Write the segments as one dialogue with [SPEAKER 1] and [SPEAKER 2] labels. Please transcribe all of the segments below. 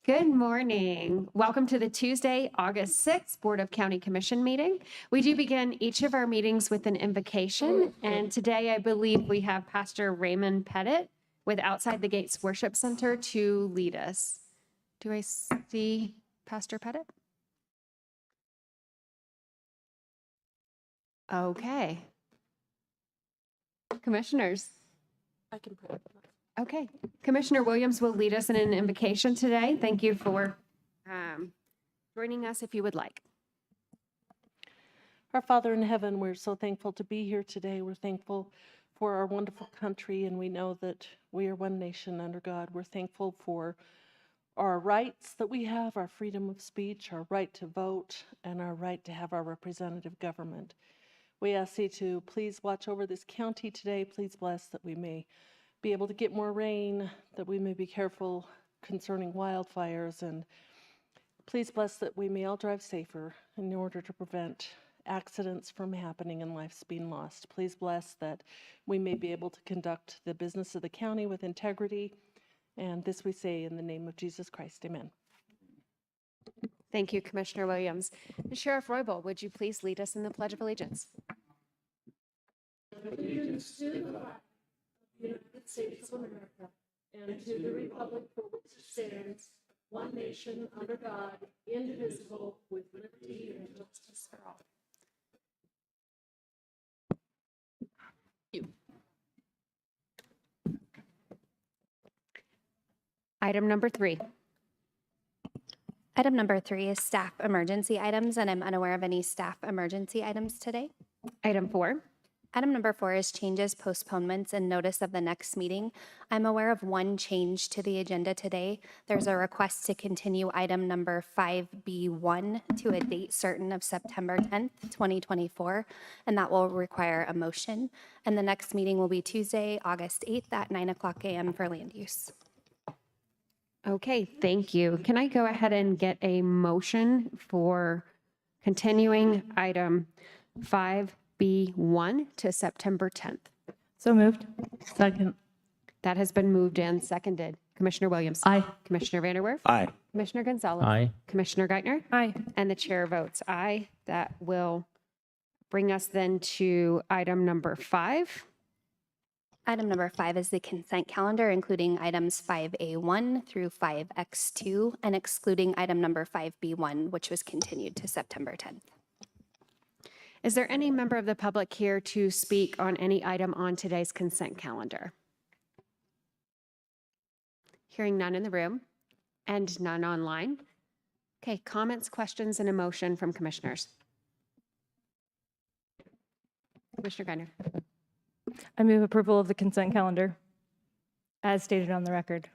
[SPEAKER 1] Good morning. Welcome to the Tuesday, August 6th Board of County Commission meeting. We do begin each of our meetings with an invocation, and today I believe we have Pastor Raymond Pettit with Outside the Gates Worship Center to lead us. Do I see Pastor Pettit? Okay. Commissioners.
[SPEAKER 2] I can put it.
[SPEAKER 1] Okay. Commissioner Williams will lead us in an invocation today. Thank you for joining us if you would like.
[SPEAKER 2] Our Father in heaven, we're so thankful to be here today. We're thankful for our wonderful country, and we know that we are one nation under God. We're thankful for our rights that we have, our freedom of speech, our right to vote, and our right to have our representative government. We ask you to please watch over this county today. Please bless that we may be able to get more rain, that we may be careful concerning wildfires, and please bless that we may all drive safer in order to prevent accidents from happening and lives being lost. Please bless that we may be able to conduct the business of the county with integrity, and this we say in the name of Jesus Christ, amen.
[SPEAKER 1] Thank you, Commissioner Williams. Sheriff Roybal, would you please lead us in the Pledge of Allegiance?
[SPEAKER 2] Allegiance to the flag of the United States of America and to the republic for which it stands, one nation under God, indivisible, with liberty and justice for all.
[SPEAKER 1] Item number 3.
[SPEAKER 3] Item number 3 is staff emergency items, and I'm unaware of any staff emergency items today.
[SPEAKER 1] Item 4.
[SPEAKER 3] Item number 4 is changes, postponements, and notice of the next meeting. I'm aware of one change to the agenda today. There's a request to continue item number 5B1 to a date certain of September 10th, 2024, and that will require a motion. And the next meeting will be Tuesday, August 8th at 9:00 a.m. for land use.
[SPEAKER 1] Okay, thank you. Can I go ahead and get a motion for continuing item 5B1 to September 10th?
[SPEAKER 2] So moved. Second.
[SPEAKER 1] That has been moved and seconded. Commissioner Williams?
[SPEAKER 2] Aye.
[SPEAKER 1] Commissioner Vanderwerf?
[SPEAKER 4] Aye.
[SPEAKER 1] Commissioner Gonzalez?
[SPEAKER 4] Aye.
[SPEAKER 1] Commissioner Geithner?
[SPEAKER 2] Aye.
[SPEAKER 1] And the chair votes aye. That will bring us then to item number 5.
[SPEAKER 3] Item number 5 is the consent calendar, including items 5A1 through 5X2 and excluding item number 5B1, which was continued to September 10th.
[SPEAKER 1] Is there any member of the public here to speak on any item on today's consent calendar? Hearing none in the room and none online. Okay, comments, questions, and a motion from commissioners. Commissioner Geithner.
[SPEAKER 5] I move approval of the consent calendar as stated on the record.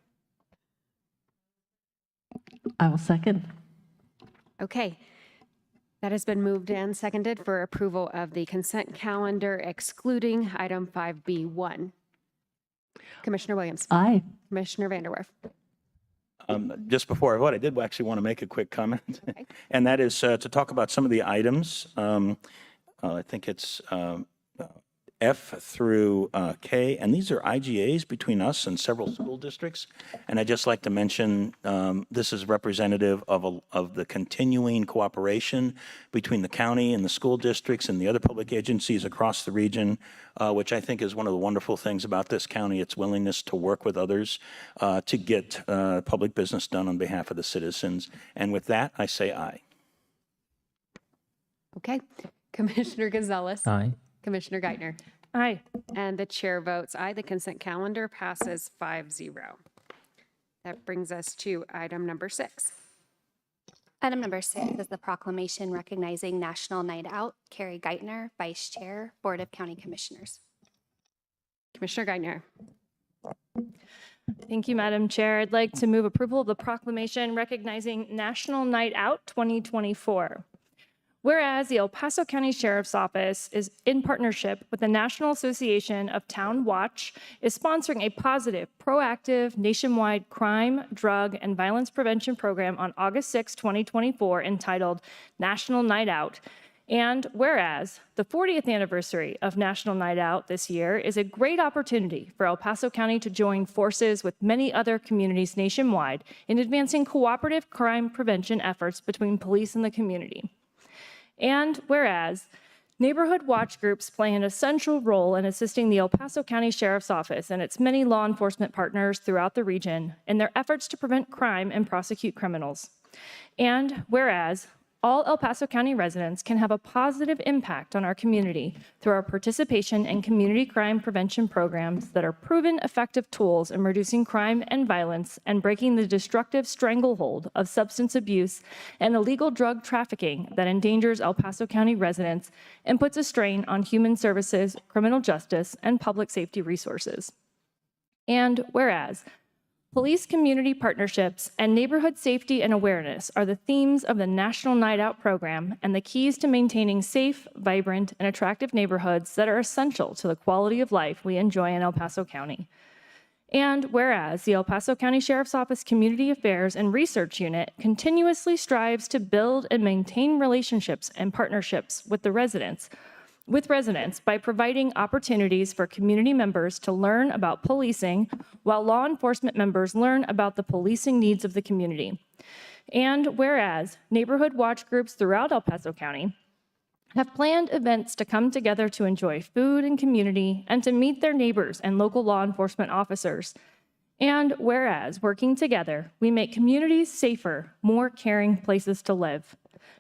[SPEAKER 2] I will second.
[SPEAKER 1] Okay, that has been moved and seconded for approval of the consent calendar excluding item 5B1. Commissioner Williams.
[SPEAKER 2] Aye.
[SPEAKER 1] Commissioner Vanderwerf.
[SPEAKER 4] Just before I vote, I did actually want to make a quick comment,
[SPEAKER 1] Okay.
[SPEAKER 4] and that is to talk about some of the items. I think it's F through K, and these are IGAs between us and several school districts. And I'd just like to mention this is representative of the continuing cooperation between the county and the school districts and the other public agencies across the region, which I think is one of the wonderful things about this county, its willingness to work with others to get public business done on behalf of the citizens. And with that, I say aye.
[SPEAKER 1] Okay, Commissioner Gonzalez.
[SPEAKER 4] Aye.
[SPEAKER 1] Commissioner Geithner.
[SPEAKER 5] Aye.
[SPEAKER 1] And the chair votes aye. The consent calendar passes 5-0. That brings us to item number 6.
[SPEAKER 3] Item number 6 is the proclamation recognizing National Night Out. Carrie Geithner, Vice Chair, Board of County Commissioners.
[SPEAKER 1] Commissioner Geithner.
[SPEAKER 5] Thank you, Madam Chair. I'd like to move approval of the proclamation recognizing National Night Out 2024. Whereas the El Paso County Sheriff's Office is in partnership with the National Association of Town Watch is sponsoring a positive, proactive, nationwide crime, drug, and violence prevention program on August 6, 2024 entitled National Night Out. And whereas the 40th anniversary of National Night Out this year is a great opportunity for El Paso County to join forces with many other communities nationwide in advancing cooperative crime prevention efforts between police and the community. And whereas neighborhood watch groups play an essential role in assisting the El Paso County Sheriff's Office and its many law enforcement partners throughout the region in their efforts to prevent crime and prosecute criminals. And whereas all El Paso County residents can have a positive impact on our community through our participation in community crime prevention programs that are proven effective tools in reducing crime and violence and breaking the destructive stranglehold of substance abuse and illegal drug trafficking that endangers El Paso County residents and puts a strain on human services, criminal justice, and public safety resources. And whereas police community partnerships and neighborhood safety and awareness are the themes of the National Night Out program and the keys to maintaining safe, vibrant, and attractive neighborhoods that are essential to the quality of life we enjoy in El Paso County. And whereas the El Paso County Sheriff's Office Community Affairs and Research Unit continuously strives to build and maintain relationships and partnerships with residents by providing opportunities for community members to learn about policing while law enforcement members learn about the policing needs of the community. And whereas neighborhood watch groups throughout El Paso County have planned events to come together to enjoy food and community and to meet their neighbors and local law enforcement officers. And whereas working together, we make communities safer, more caring places to live.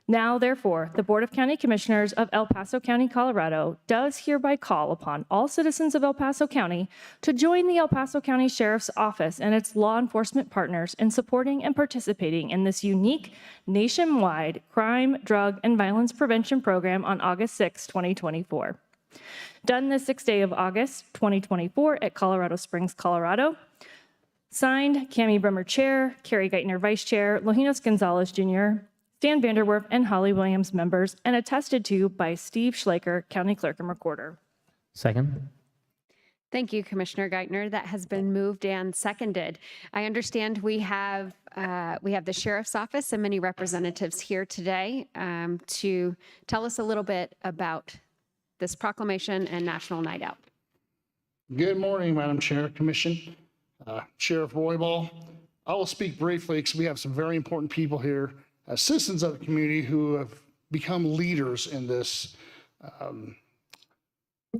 [SPEAKER 5] Now, therefore, the Board of County Commissioners of El Paso County, Colorado, does hereby call upon all citizens of El Paso County to join the El Paso County Sheriff's Office and its law enforcement partners in supporting and participating in this unique nationwide crime, drug, and violence prevention program on August 6, 2024. Done this 6th day of August, 2024 at Colorado Springs, Colorado. Signed, Cami Bremer, Chair, Carrie Geithner, Vice Chair, Lojinos Gonzalez, Jr., Stan Vanderwerf, and Holly Williams, members, and attested to by Steve Schleicher, County Clerk and Recorder.
[SPEAKER 6] Second.
[SPEAKER 1] Thank you, Commissioner Geithner. That has been moved and seconded. I understand we have the Sheriff's Office and many representatives here today to tell us a little bit about this proclamation and National Night Out.
[SPEAKER 7] Good morning, Madam Chair, Commission, Sheriff Roybal. I will speak briefly because we have some very important people here, citizens of the community who have become leaders in this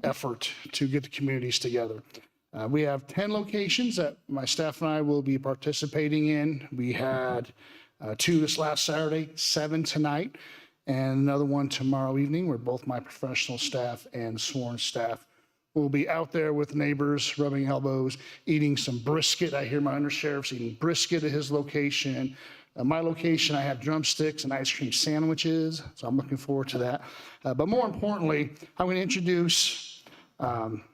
[SPEAKER 7] effort to get the communities together. We have 10 locations that my staff and I will be participating in. We had 2 this last Saturday, 7 tonight, and another one tomorrow evening where both my professional staff and sworn staff will be out there with neighbors, rubbing elbows, eating some brisket. I hear my undersheriff's eating brisket at his location. My location, I have drumsticks and ice cream sandwiches, so I'm looking forward to that. But more importantly, I'm going to introduce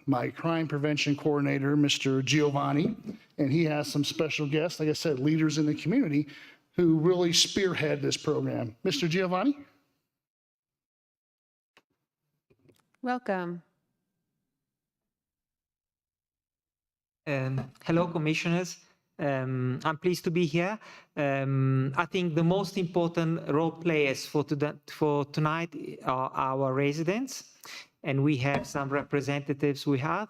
[SPEAKER 7] my crime prevention coordinator, Mr. Giovanni, and he has some special guests, like I said, leaders in the community who really spearhead this program. Mr. Giovanni?
[SPEAKER 1] Welcome.
[SPEAKER 8] Hello, commissioners. I'm pleased to be here. I think the most important role players for tonight are our residents, and we have some representatives. We have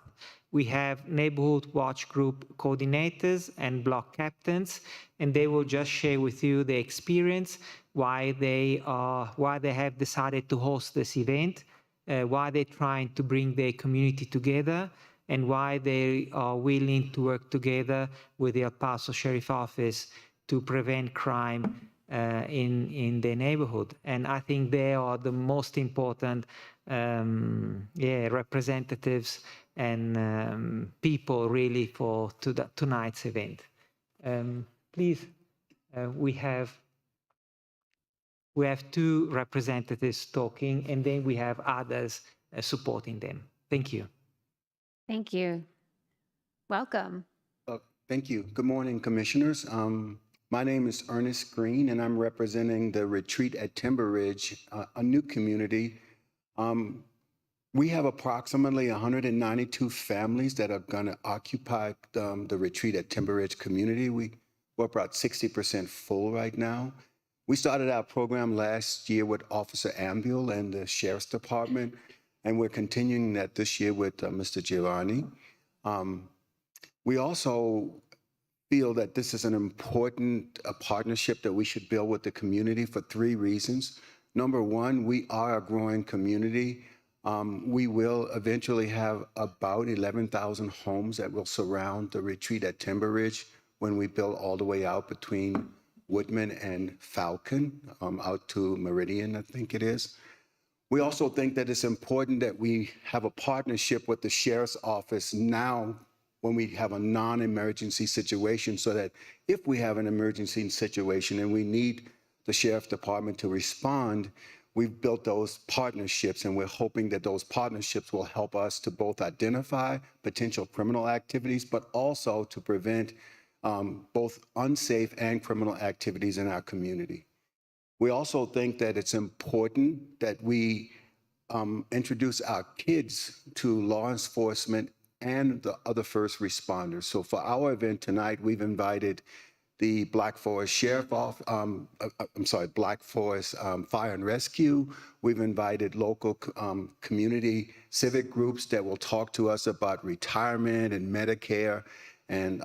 [SPEAKER 8] neighborhood watch group coordinators and block captains, and they will just share with you the experience, why they have decided to host this event, why they're trying to bring their community together, and why they are willing to work together with the El Paso Sheriff Office to prevent crime in their neighborhood. And I think they are the most important representatives and people really for tonight's event. Please, we have 2 representatives talking, and then we have others supporting them. Thank you.
[SPEAKER 1] Thank you. Welcome.
[SPEAKER 9] Thank you. Good morning, commissioners. My name is Ernest Green, and I'm representing the Retreat at Timber Ridge, a new community. We have approximately 192 families that are going to occupy the Retreat at Timber Ridge community. We're about 60% full right now. We started our program last year with Officer Ambule and the Sheriff's Department, and we're continuing that this year with Mr. Giovanni. We also feel that this is an important partnership that we should build with the community for 3 reasons. Number one, we are a growing community. We will eventually have about 11,000 homes that will surround the retreat at Timber Ridge when we build all the way out between Woodman and Falcon, out to Meridian, I think it is. We also think that it's important that we have a partnership with the Sheriff's Office now when we have a non-emergency situation, so that if we have an emergency situation and we need the Sheriff's Department to respond, we've built those partnerships, and we're hoping that those partnerships will help us to both identify potential criminal activities, but also to prevent both unsafe and criminal activities in our community. We also think that it's important that we introduce our kids to law enforcement and the other first responders. So for our event tonight, we've invited the Black Forest Black Forest Fire and Rescue. We've invited local community civic groups that will talk to us about retirement and Medicare. And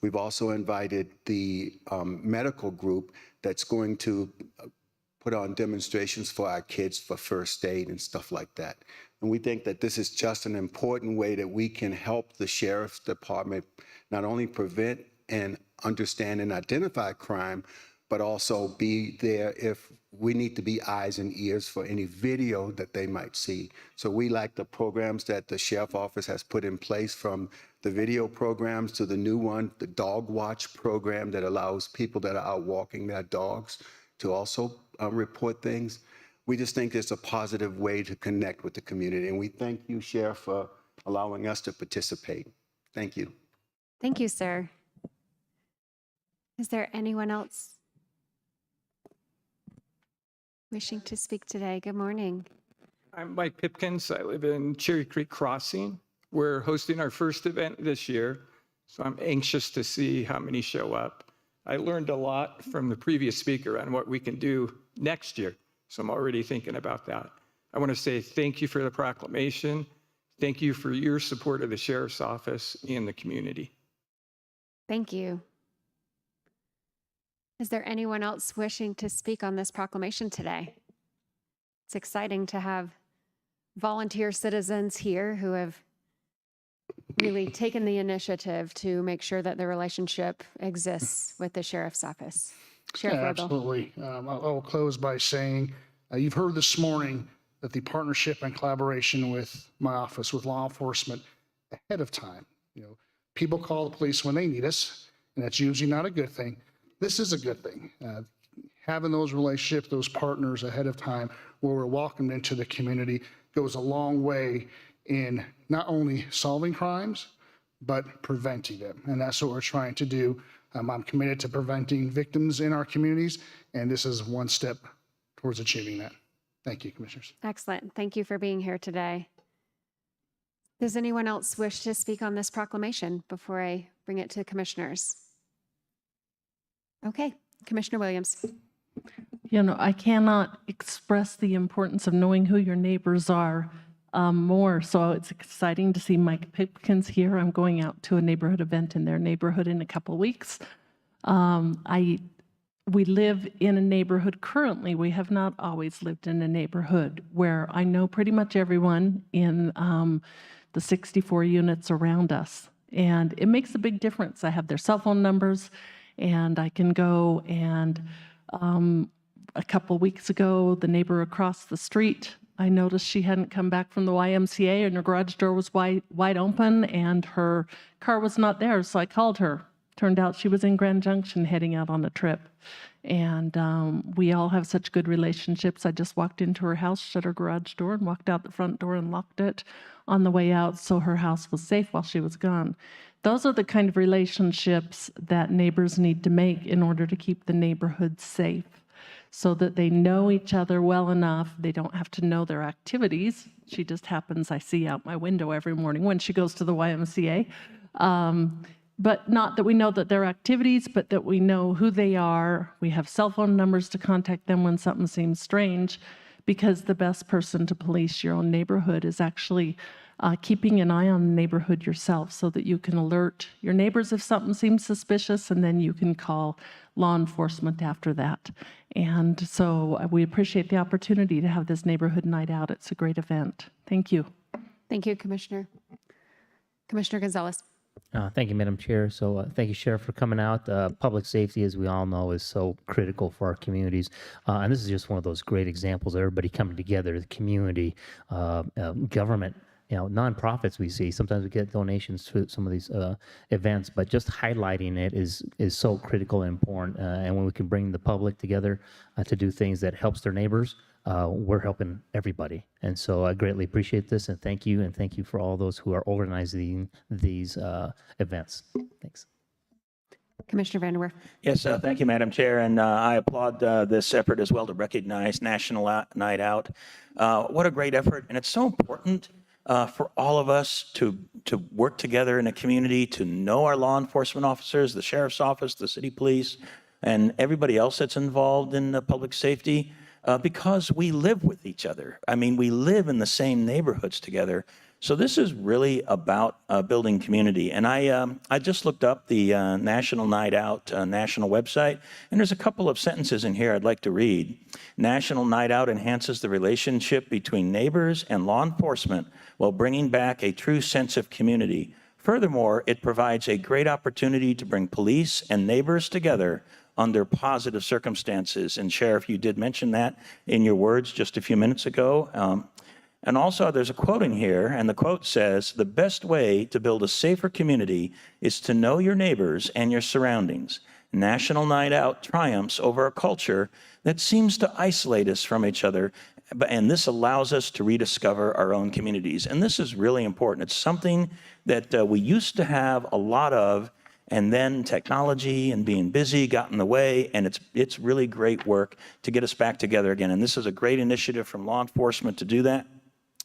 [SPEAKER 9] we've also invited the medical group that's going to put on demonstrations for our kids for first aid and stuff like that. And we think that this is just an important way that we can help the Sheriff's Department not only prevent and understand and identify crime, but also be there if we need to be eyes and ears for any video that they might see. So we like the programs that the Sheriff's Office has put in place, from the video programs to the new one, the Dog Watch program that allows people that are out walking their dogs to also report things. We just think it's a positive way to connect with the community. And we thank you, Sheriff, for allowing us to participate. Thank you.
[SPEAKER 1] Thank you, sir. Is there anyone else wishing to speak today? Good morning.
[SPEAKER 6] I'm Mike Pipkins. I live in Cherry Creek Crossing. We're hosting our first event this year, so I'm anxious to see how many show up. I learned a lot from the previous speaker on what we can do next year, so I'm already thinking about that. I want to say thank you for the proclamation. Thank you for your support of the Sheriff's Office and the community.
[SPEAKER 1] Thank you. Is there anyone else wishing to speak on this proclamation today? It's exciting to have volunteer citizens here who have really taken the initiative to make sure that the relationship exists with the Sheriff's Office. Sheriff Roble.
[SPEAKER 7] Absolutely. I'll close by saying, you've heard this morning that the partnership and collaboration with my office, with law enforcement ahead of time. People call the police when they need us, and that's usually not a good thing. This is a good thing. Having those relationships, those partners ahead of time where we're welcomed into the community goes a long way in not only solving crimes, but preventing them. And that's what we're trying to do. I'm committed to preventing victims in our communities, and this is one step towards achieving that. Thank you, Commissioners.
[SPEAKER 1] Excellent. Thank you for being here today. Does anyone else wish to speak on this proclamation before I bring it to commissioners? Okay, Commissioner Williams.
[SPEAKER 10] I cannot express the importance of knowing who your neighbors are more. So it's exciting to see Mike Pipkins here. I'm going out to a neighborhood event in their neighborhood in a couple of weeks. We live in a neighborhood currently. We have not always lived in a neighborhood where I know pretty much everyone in the 64 units around us. And it makes a big difference. I have their cell phone numbers, and I can go. And a couple weeks ago, the neighbor across the street, I noticed she hadn't come back from the YMCA, and her garage door was wide open, and her car was not there. So I called her. Turned out she was in Grand Junction heading out on a trip. And we all have such good relationships. I just walked into her house, shut her garage door, and walked out the front door and locked it on the way out, so her house was safe while she was gone. Those are the kind of relationships that neighbors need to make in order to keep the neighborhood safe, so that they know each other well enough. They don't have to know their activities. She just happens, I see out my window every morning when she goes to the YMCA. but not that we know that their activities, but that we know who they are. We have cell phone numbers to contact them when something seems strange, because the best person to police your own neighborhood is actually keeping an eye on the neighborhood yourself, so that you can alert your neighbors if something seems suspicious, and then you can call law enforcement after that. And so we appreciate the opportunity to have this neighborhood night out. It's a great event. Thank you.
[SPEAKER 1] Thank you, Commissioner. Commissioner Gonzalez.
[SPEAKER 11] Thank you, Madam Chair. So thank you, Sheriff, for coming out. Public safety, as we all know, is so critical for our communities. And this is just one of those great examples of everybody coming together, the community, government, nonprofits we see. Sometimes we get donations to some of these events, but just highlighting it is so critical and important. And when we can bring the public together to do things that helps their neighbors, we're helping everybody. And so I greatly appreciate this, and thank you for all those who are organizing these events. Thanks.
[SPEAKER 1] Commissioner Vanderwerf.
[SPEAKER 4] Yes, thank you, Madam Chair, and I applaud this effort as well to recognize National Night Out. What a great effort, and it's so important for all of us to work together in a community, to know our law enforcement officers, the sheriff's office, the city police, and everybody else that's involved in public safety. Because we live with each other. I mean, we live in the same neighborhoods together. So this is really about building community. And I just looked up the National Night Out national website, and there's a couple of sentences in here I'd like to read. National Night Out enhances the relationship between neighbors and law enforcement while bringing back a true sense of community. Furthermore, it provides a great opportunity to bring police and neighbors together under positive circumstances. And Sheriff, you did mention that in your words just a few minutes ago. And also there's a quote in here, and the quote says, "The best way to build a safer community is to know your neighbors and your surroundings. National Night Out triumphs over a culture that seems to isolate us from each other, and this allows us to rediscover our own communities." And this is really important. It's something that we used to have a lot of, and then technology and being busy got in the way, and it's really great work to get us back together again. And this is a great initiative from law enforcement to do that.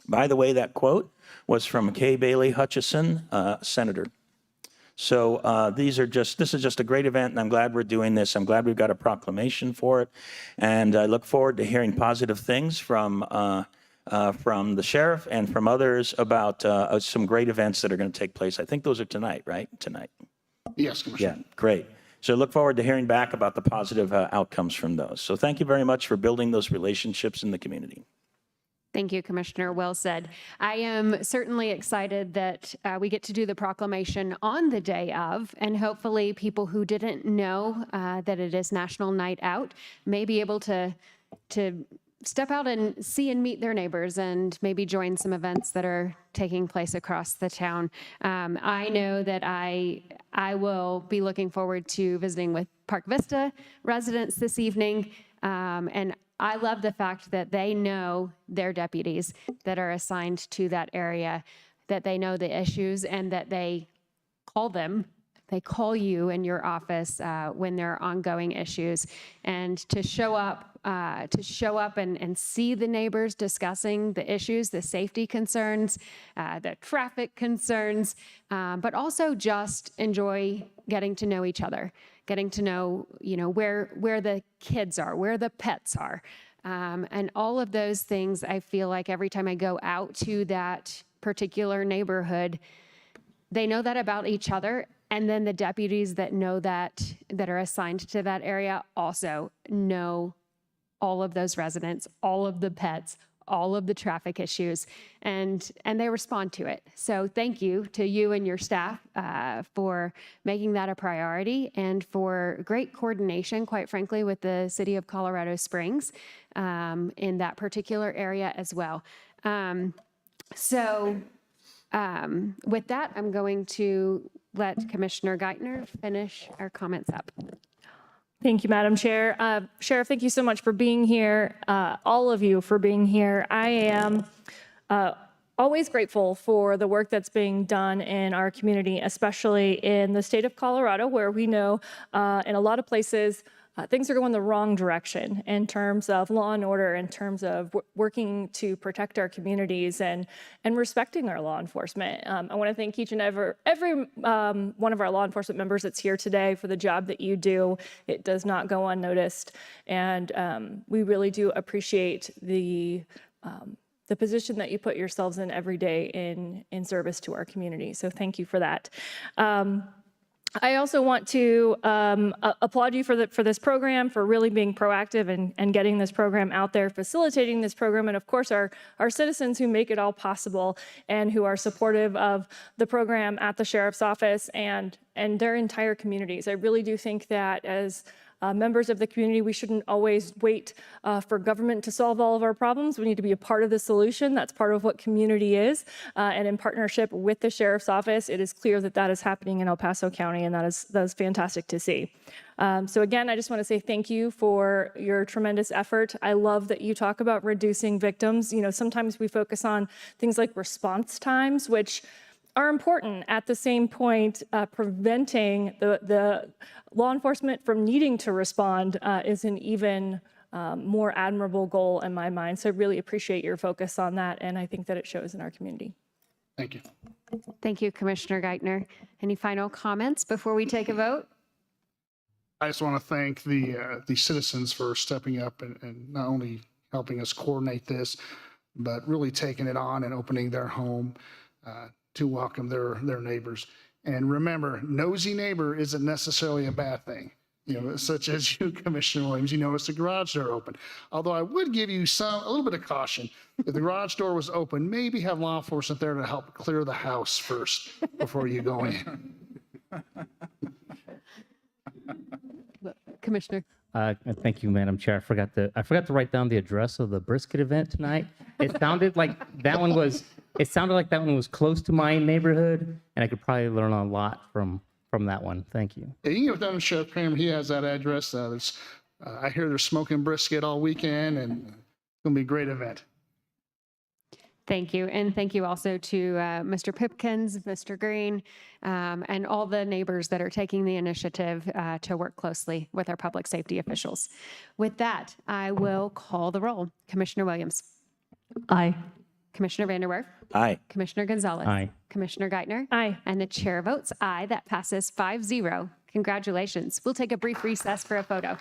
[SPEAKER 4] By the way, that quote was from Kay Bailey Hutchison, Senator. So this is just a great event, and I'm glad we're doing this. I'm glad we've got a proclamation for it, and I look forward to hearing positive things from the sheriff and from others about some great events that are going to take place. I think those are tonight, right? Tonight.
[SPEAKER 7] Yes, Commissioner.
[SPEAKER 4] Yeah, great. So look forward to hearing back about the positive outcomes from those. So thank you very much for building those relationships in the community.
[SPEAKER 1] Thank you, Commissioner. Well said. I am certainly excited that we get to do the proclamation on the day of, and hopefully people who didn't know that it is National Night Out may be able to step out and see and meet their neighbors and maybe join some events that are taking place across the town. I know that I will be looking forward to visiting with Park Vista residents this evening, and I love the fact that they know their deputies that are assigned to that area, that they know the issues, and that they call them. They call you in your office when there are ongoing issues, and to show up and see the neighbors discussing the issues, the safety concerns, the traffic concerns, but also just enjoy getting to know each other, getting to know, where the kids are, where the pets are, and all of those things. I feel like every time I go out to that particular neighborhood, they know that about each other. And then the deputies that know that are assigned to that area also know all of those residents, all of the pets, all of the traffic issues, and they respond to it. So thank you to you and your staff for making that a priority, and for great coordination, quite frankly, with the city of Colorado Springs in that particular area as well. With that, I'm going to let Commissioner Geithner finish our comments up.
[SPEAKER 5] Thank you, Madam Chair. Sheriff, thank you so much for being here, all of you for being here. I am always grateful for the work that's being done in our community, especially in the state of Colorado, where we know in a lot of places things are going the wrong direction in terms of law and order, in terms of working to protect our communities and respecting our law enforcement. I want to thank each and every one of our law enforcement members that's here today for the job that you do. It does not go unnoticed, and we really do appreciate the position that you put yourselves in every day in service to our community. So thank you for that. I also want to applaud you for this program, for really being proactive and getting this program out there, facilitating this program, and of course our citizens who make it all possible and who are supportive of the program at the Sheriff's Office and their entire communities. I really do think that as members of the community, we shouldn't always wait for government to solve all of our problems. We need to be a part of the solution. That's part of what community is. And in partnership with the Sheriff's Office, it is clear that that is happening in El Paso County, and that is fantastic to see. So again, I just want to say thank you for your tremendous effort. I love that you talk about reducing victims. You know, sometimes we focus on things like response times, which are important. At the same point, preventing the law enforcement from needing to respond is an even more admirable goal in my mind. So I really appreciate your focus on that, and I think that it shows in our community.
[SPEAKER 7] Thank you.
[SPEAKER 1] Thank you, Commissioner Geithner. Any final comments before we take a vote?
[SPEAKER 7] I just want to thank the citizens for stepping up and not only helping us coordinate this, but really taking it on and opening their home to welcome their neighbors. And remember, nosy neighbor isn't necessarily a bad thing. You know, such as you, Commissioner Williams, you noticed the garage door open. Although I would give you a little bit of caution. If the garage door was open, maybe have law enforcement there to help clear the house first before you go in.
[SPEAKER 1] Commissioner.
[SPEAKER 11] Thank you, Madam Chair. I forgot to write down the address of the brisket event tonight. It sounded like that one was close to my neighborhood, and I could probably learn a lot from that one. Thank you.
[SPEAKER 7] Yeah, you can go down to Sheriff Kramer. He has that address. I hear they're smoking brisket all weekend, and it's going to be a great event.
[SPEAKER 1] Thank you. And thank you also to Mr. Pipkins, Mr. Green, and all the neighbors that are taking the initiative to work closely with our public safety officials. With that, I will call the roll. Commissioner Williams.
[SPEAKER 10] Aye.
[SPEAKER 1] Commissioner Vanderwerf.
[SPEAKER 4] Aye.
[SPEAKER 1] Commissioner Gonzalez.
[SPEAKER 11] Aye.
[SPEAKER 1] Commissioner Geithner.
[SPEAKER 5] Aye.
[SPEAKER 1] And the chair votes aye. That passes 5-0. Congratulations. We'll take a brief recess for a photo.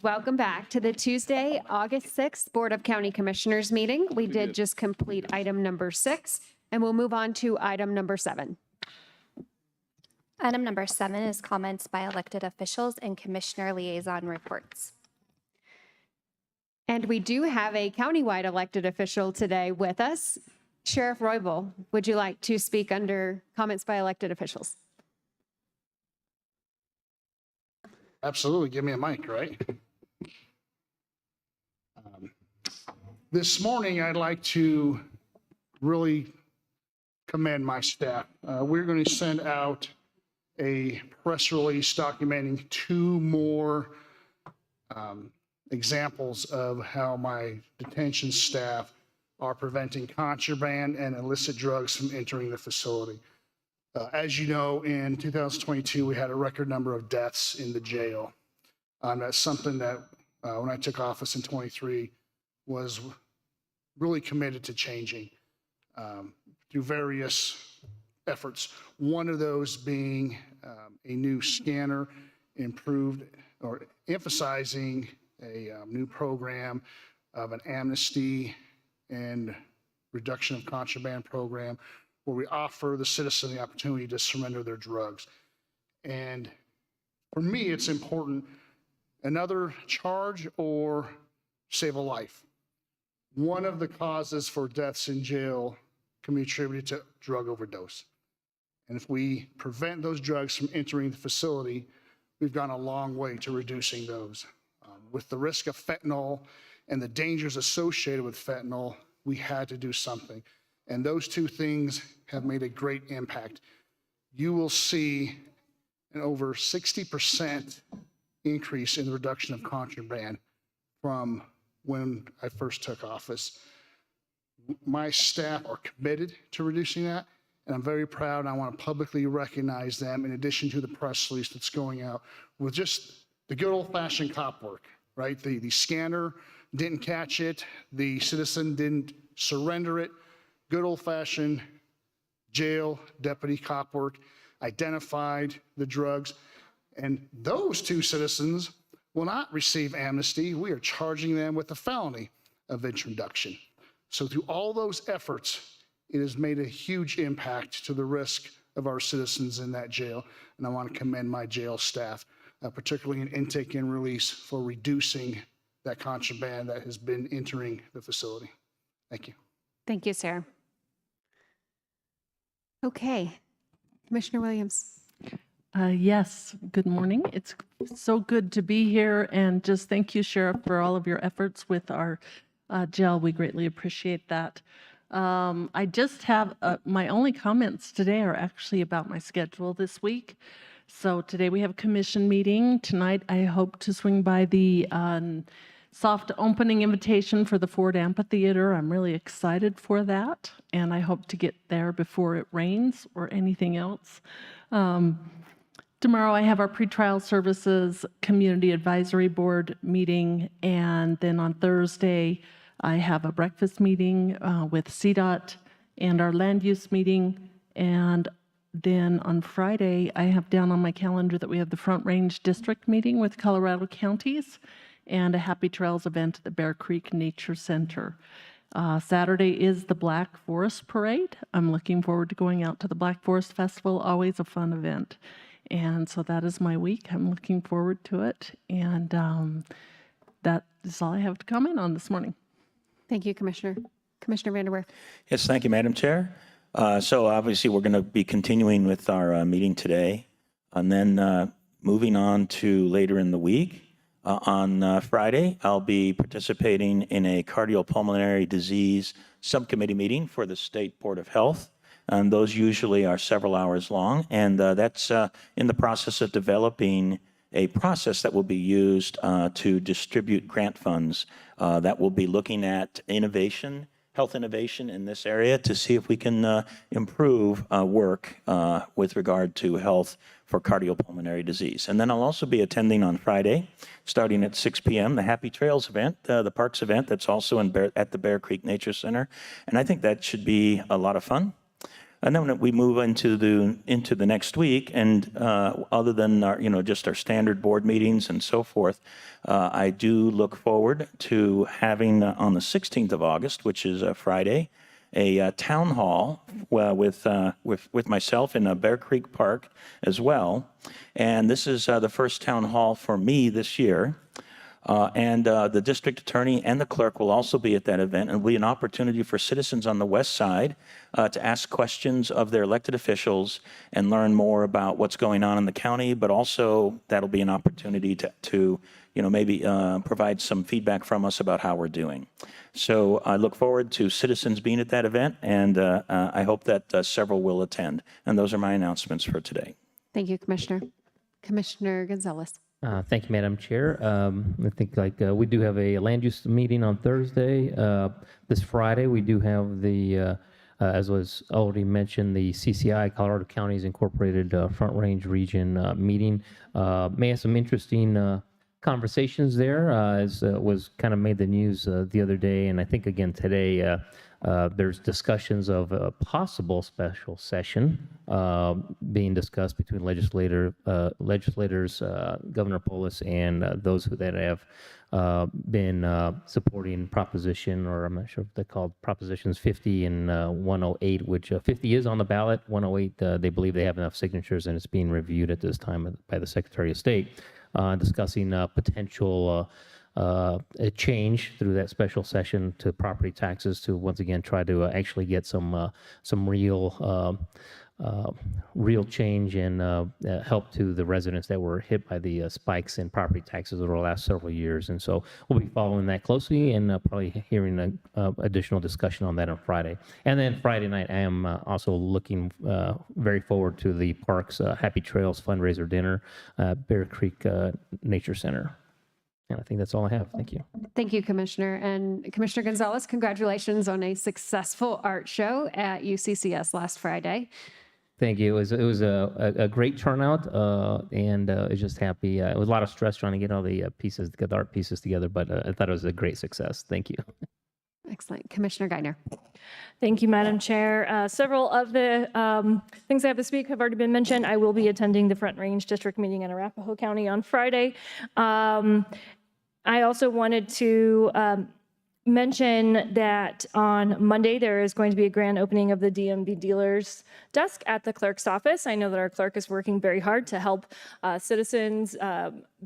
[SPEAKER 1] Welcome back to the Tuesday, August 6th Board of County Commissioners meeting. We did just complete item number 6, and we'll move on to item number 7.
[SPEAKER 3] Item number 7 is comments by elected officials and commissioner liaison reports.
[SPEAKER 1] And we do have a countywide elected official today with us. Sheriff Roybal, would you like to speak under comments by elected officials?
[SPEAKER 7] Absolutely. Give me a mic, right? This morning, I'd like to really commend my staff. We're going to send out a press release documenting 2 more examples of how my detention staff are preventing contraband and illicit drugs from entering the facility. As you know, in 2022, we had a record number of deaths in the jail. That's something that when I took office in 23 was really committed to changing through various efforts. One of those being a new scanner, improved or emphasizing a new program of an amnesty and reduction of contraband program where we offer the citizen the opportunity to surrender their drugs. And for me, it's important, another charge or save a life. One of the causes for deaths in jail can be attributed to drug overdose. And if we prevent those drugs from entering the facility, we've gone a long way to reducing those. With the risk of fentanyl and the dangers associated with fentanyl, we had to do something. And those 2 things have made a great impact. You will see an over 60% increase in the reduction of contraband from when I first took office. My staff are committed to reducing that, and I'm very proud, and I want to publicly recognize them in addition to the press release that's going out with just the good old-fashioned cop work, right? The scanner didn't catch it, the citizen didn't surrender it. Good old-fashioned jail deputy cop work, identified the drugs, and those 2 citizens will not receive amnesty. We are charging them with a felony of introduction. So through all those efforts, it has made a huge impact to the risk of our citizens in that jail, and I want to commend my jail staff, particularly in intake and release, for reducing that contraband that has been entering the facility. Thank you.
[SPEAKER 1] Thank you, Sarah. Okay, Commissioner Williams.
[SPEAKER 10] Yes, good morning. It's so good to be here, and just thank you, Sheriff, for all of your efforts with our jail. We greatly appreciate that. I just have my only comments today are actually about my schedule this week. So today we have a commission meeting. Tonight I hope to swing by the soft opening invitation for the Ford Amphitheater. I'm really excited for that, and I hope to get there before it rains or anything else. Tomorrow I have our pretrial services community advisory board meeting, and then on Thursday I have a breakfast meeting with CDOT and our land use meeting, and then on Friday I have down on my calendar that we have the Front Range District meeting with Colorado counties and a Happy Trails event at the Bear Creek Nature Center. Saturday is the Black Forest Parade. I'm looking forward to going out to the Black Forest Festival, always a fun event. And so that is my week. I'm looking forward to it. And that is all I have to comment on this morning.
[SPEAKER 1] Thank you, Commissioner. Commissioner Vanderwerf.
[SPEAKER 4] Yes, thank you, Madam Chair. So obviously, we're going to be continuing with our meeting today, and then moving on to later in the week. On Friday, I'll be participating in a cardiopulmonary disease subcommittee meeting for the State Board of Health, and those usually are several hours long, and that's in the process of developing a process that will be used to distribute grant funds that will be looking at innovation, health innovation in this area to see if we can improve work with regard to health for cardiopulmonary disease. And then I'll also be attending on Friday, starting at 6 p.m., the Happy Trails event, the Parks event that's also at the Bear Creek Nature Center. And I think that should be a lot of fun. And then we move into the next week, and other than our, just our standard board meetings and so forth, I do look forward to having on the 16th of August, which is a Friday, a town hall with myself in Bear Creek Park as well. And this is the first town hall for me this year. And the district attorney and the clerk will also be at that event, and will be an opportunity for citizens on the west side to ask questions of their elected officials and learn more about what's going on in the county, but also that'll be an opportunity to maybe provide some feedback from us about how we're doing. So I look forward to citizens being at that event, and I hope that several will attend. And those are my announcements for today.
[SPEAKER 1] Thank you, Commissioner. Commissioner Gonzalez.
[SPEAKER 11] Thank you, Madam Chair. I think we do have a land use meeting on Thursday. This Friday, we do have the, as was already mentioned, the CCI, Colorado Counties Incorporated Front Range Region meeting. May have some interesting conversations there, as was kind of made the news the other day, and I think again today. There's discussions of a possible special session being discussed between legislators, Governor Polis, and those that have been supporting proposition, or I'm not sure if they're called propositions 50 and 108, which 50 is on the ballot. 108, they believe they have enough signatures, and it's being reviewed at this time by the Secretary of State, discussing potential a change through that special session to property taxes to once again try to actually get some real change and help to the residents that were hit by the spikes in property taxes over the last several years. And so we'll be following that closely and probably hearing additional discussion on that on Friday. And then Friday night, I am also looking very forward to the park's Happy Trails fundraiser dinner at Bear Creek Nature Center. And I think that's all I have. Thank you.
[SPEAKER 1] Thank you, Commissioner. And Commissioner Gonzalez, congratulations on a successful art show at UCCS last Friday.
[SPEAKER 11] Thank you. It was a great turnout, and I was just happy. It was a lot of stress trying to get all the pieces, get the art pieces together, but I thought it was a great success. Thank you.
[SPEAKER 1] Excellent. Commissioner Geithner.
[SPEAKER 5] Thank you, Madam Chair. Several of the things I have to speak have already been mentioned. I will be attending the Front Range District meeting in Arapahoe County on Friday. I also wanted to mention that on Monday there is going to be a grand opening of the DMV dealer's desk at the clerk's office. I know that our clerk is working very hard to help citizens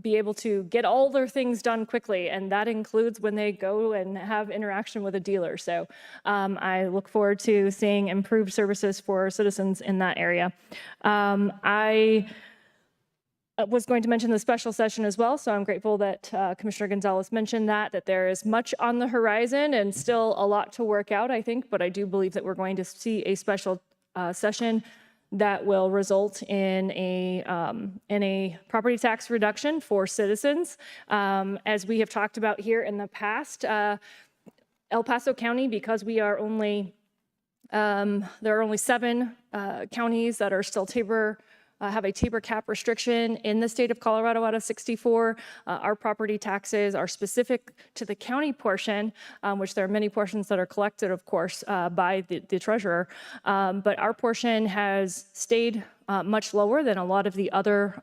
[SPEAKER 5] be able to get all their things done quickly, and that includes when they go and have interaction with a dealer. So I look forward to seeing improved services for citizens in that area. I was going to mention the special session as well, so I'm grateful that Commissioner Gonzalez mentioned that there is much on the horizon and still a lot to work out, I think, but I do believe that we're going to see a special session that will result in a property tax reduction for citizens. As we have talked about here in the past, El Paso County, because we are only, there are only 7 counties that are still have a Tabor cap restriction in the state of Colorado out of 64. Our property taxes are specific to the county portion, which there are many portions that are collected, of course, by the treasurer. But our portion has stayed much lower than a lot of the other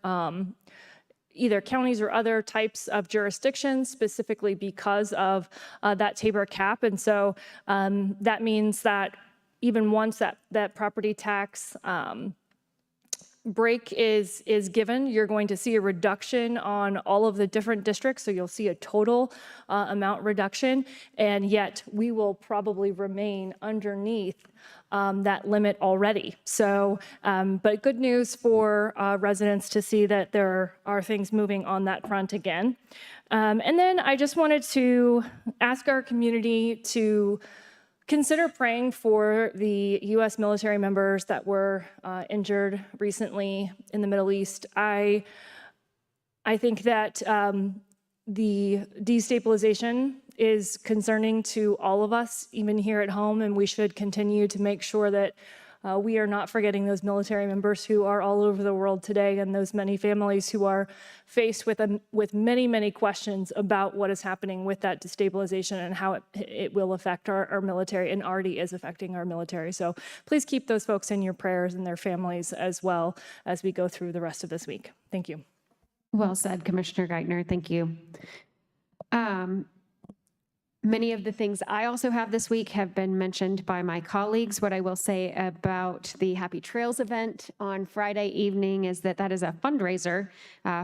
[SPEAKER 5] either counties or other types of jurisdictions, specifically because of that Tabor cap. And so that means that even once that property tax break is given, you're going to see a reduction on all of the different districts. So you'll see a total amount reduction, and yet we will probably remain underneath that limit already. So, but good news for residents to see that there are things moving on that front again. And then I just wanted to ask our community to consider praying for the U.S. military members that were injured recently in the Middle East. I think that the destabilization is concerning to all of us, even here at home, and we should continue to make sure that We are not forgetting those military members who are all over the world today, and those many families who are faced with many, many questions about what is happening with that destabilization and how it will affect our military, and already is affecting our military. So please keep those folks in your prayers and their families as well as we go through the rest of this week. Thank you.
[SPEAKER 1] Well said, Commissioner Geithner. Thank you. Many of the things I also have this week have been mentioned by my colleagues. What I will say about the Happy Trails event on Friday evening is that that is a fundraiser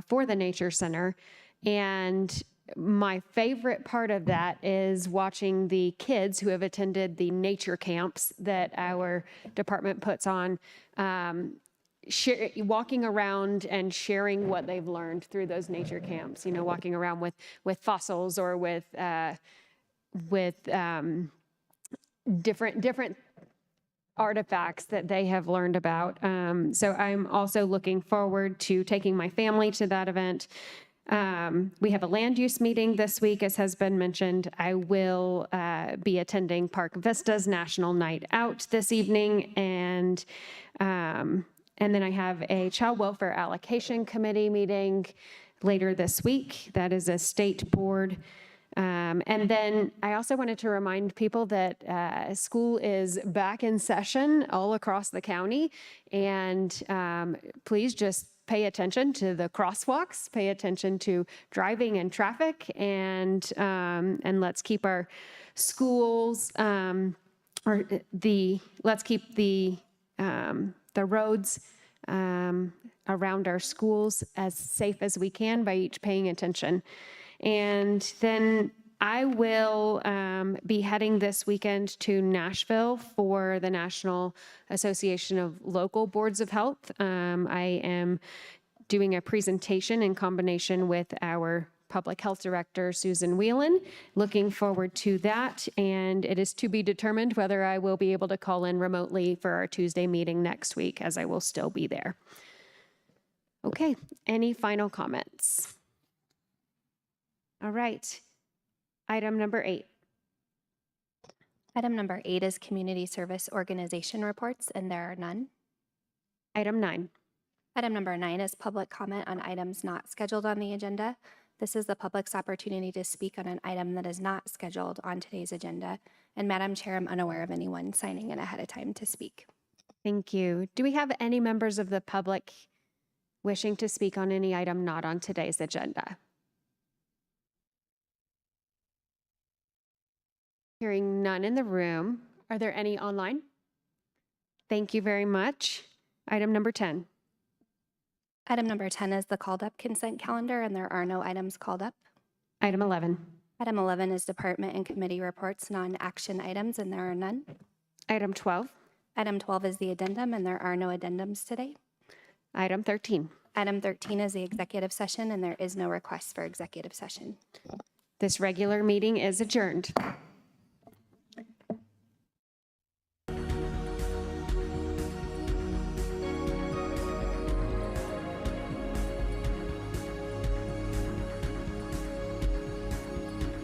[SPEAKER 1] for the Nature Center. And my favorite part of that is watching the kids who have attended the nature camps that our department puts on, walking around and sharing what they've learned through those nature camps, walking around with fossils or with different artifacts that they have learned about. So I'm also looking forward to taking my family to that event. We have a land use meeting this week, as has been mentioned. I will be attending Park Vista's National Night Out this evening, and then I have a Child Welfare Allocation Committee meeting later this week. That is a state board. And then I also wanted to remind people that school is back in session all across the county, and please just pay attention to the crosswalks, pay attention to driving and traffic, and let's keep our schools let's keep the roads around our schools as safe as we can by each paying attention. And then I will be heading this weekend to Nashville for the National Association of Local Boards of Health. I am doing a presentation in combination with our Public Health Director, Susan Whelan. Looking forward to that. And it is to be determined whether I will be able to call in remotely for our Tuesday meeting next week, as I will still be there. Okay, any final comments? All right, item number 8.
[SPEAKER 3] Item number 8 is community service organization reports, and there are none.
[SPEAKER 1] Item 9.
[SPEAKER 3] Item number 9 is public comment on items not scheduled on the agenda. This is the public's opportunity to speak on an item that is not scheduled on today's agenda. And Madam Chair, I'm unaware of anyone signing in ahead of time to speak.
[SPEAKER 1] Thank you. Do we have any members of the public wishing to speak on any item not on today's agenda? Hearing none in the room. Are there any online? Thank you very much. Item number 10.
[SPEAKER 3] Item number 10 is the called up consent calendar, and there are no items called up.
[SPEAKER 1] Item 11.
[SPEAKER 3] Item 11 is department and committee reports, non-action items, and there are none.
[SPEAKER 1] Item 12.
[SPEAKER 3] Item 12 is the addendum, and there are no addendums today.
[SPEAKER 1] Item 13.
[SPEAKER 3] Item 13 is the executive session, and there is no request for executive session.
[SPEAKER 1] This regular meeting is adjourned.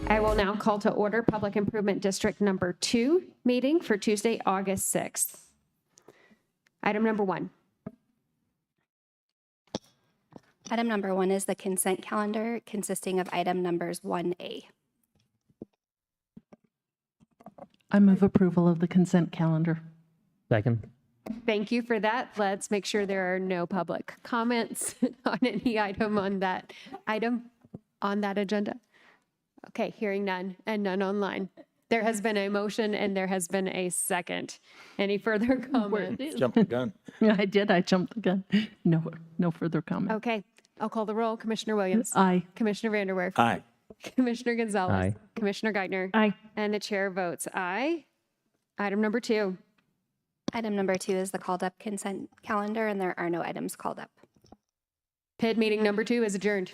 [SPEAKER 1] I will now call to order Public Improvement District Number 2 meeting for Tuesday, August 6th. Item number 1.
[SPEAKER 3] Item number 1 is the consent calendar, consisting of item numbers 1A.
[SPEAKER 10] I move approval of the consent calendar.
[SPEAKER 11] Second.
[SPEAKER 1] Thank you for that. Let's make sure there are no public comments on any item on that agenda. Okay, hearing none and none online. There has been a motion and there has been a second. Any further comments?
[SPEAKER 4] Jump the gun.
[SPEAKER 10] Yeah, I did. I jumped the gun. No further comment.
[SPEAKER 1] Okay, I'll call the roll. Commissioner Williams.
[SPEAKER 10] Aye.
[SPEAKER 1] Commissioner Vanderwerf.
[SPEAKER 4] Aye.
[SPEAKER 1] Commissioner Gonzalez.
[SPEAKER 11] Aye.
[SPEAKER 1] Commissioner Geithner.
[SPEAKER 5] Aye.
[SPEAKER 1] And the chair votes aye. Item number 2.
[SPEAKER 3] Item number 2 is the called up consent calendar, and there are no items called up.
[SPEAKER 1] PID meeting number 2 is adjourned.